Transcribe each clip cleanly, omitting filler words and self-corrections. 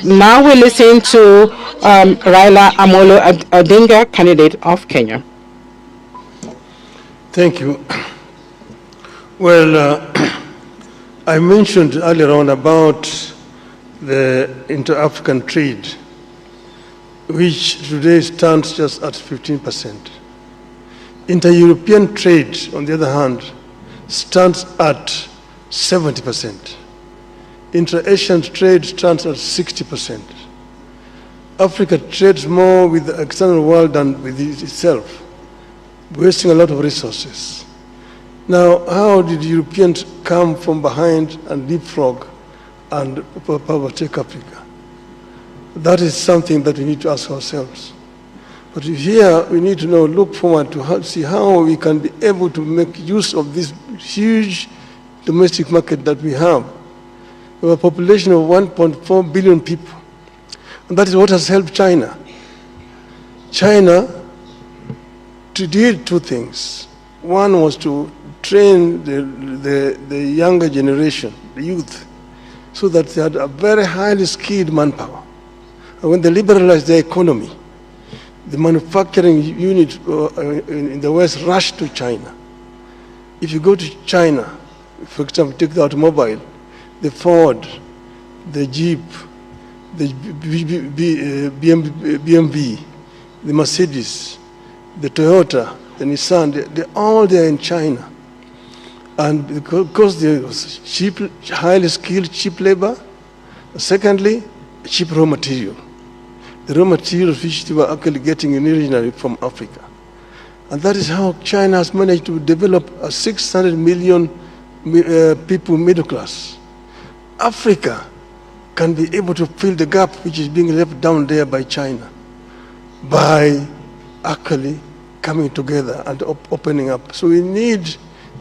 Now we listen to Raila Odinga, candidate of Kenya. Thank you. Well, I mentioned earlier on about the inter-African trade, which today stands just at 15%. Inter-European trade, on the other hand, stands at 70%. Inter-Asian trade stands at 60%. Africa trades more with the external world than with itself, wasting a lot of resources. Now, how did Europeans come from behind and leapfrog and overtake Africa? That is something that we need to ask ourselves. But here we need to now look forward to see how we can be able to make use of this huge domestic market that we have. We have a population of 1.4 billion people. And that is what has helped China. China did two things. One was to train the younger generation, the youth, so that they had a very highly skilled manpower. And when they liberalized their economy, the manufacturing unit in the West rushed to China. If you go to China, for example, take the automobile, the Ford, the Jeep, the BMW, the Mercedes, the Toyota, the Nissan, they're all there in China. And because there was cheap, highly skilled, cheap labor, secondly, cheap raw material. The raw materials which they were actually getting originally from Africa. And that is how China has managed to develop a 600 million people middle class. Africa can be able to fill the gap which is being left down there by China by actually coming together and opening up. So we need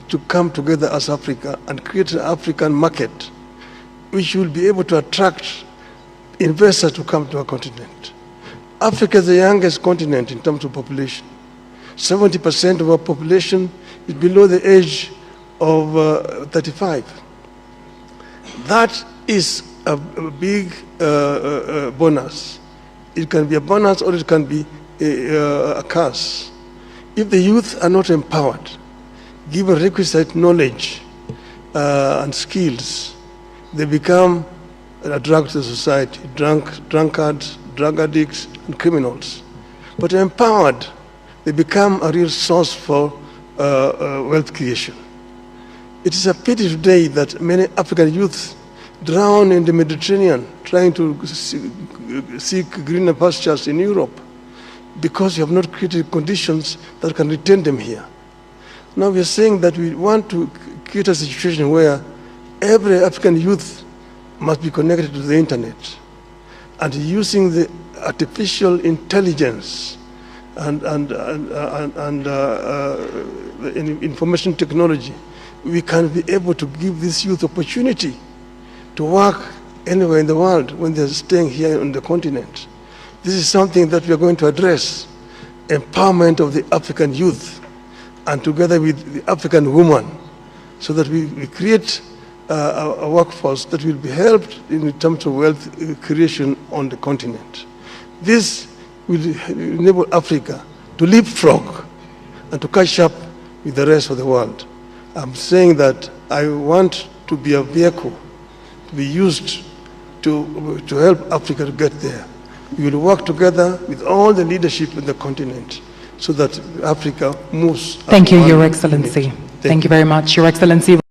to come together as Africa and create an African market which will be able to attract investors to come to our continent. Africa is the youngest continent in terms of population. 70% of our population is below the age of 35. That is a big bonus. It can be a bonus or it can be a curse. If the youth are not empowered, given requisite knowledge and skills, they become a drag to the society, drunkards, drug addicts, and criminals. But empowered, they become a real source for wealth creation. It is a pity today that many African youths drown in the Mediterranean trying to seek greener pastures in Europe because we have not created conditions that can retain them here. Now we are saying that we want to create a situation where every African youth must be connected to the internet, and using the artificial intelligence and information technology, we can be able to give this youth opportunity to work anywhere in the world when they're staying here on the continent. This is something that we are going to address, empowerment of the African youth, and together with the African woman, so that we create a workforce that will be helped in terms of wealth creation on the continent. This will enable Africa to leapfrog and to catch up with the rest of the world. I'm saying that I want to be a vehicle to be used to help Africa to get there. We will work together with all the leadership in the continent so that Africa moves. Thank you, Your Excellency. Thank you very much, Your Excellency.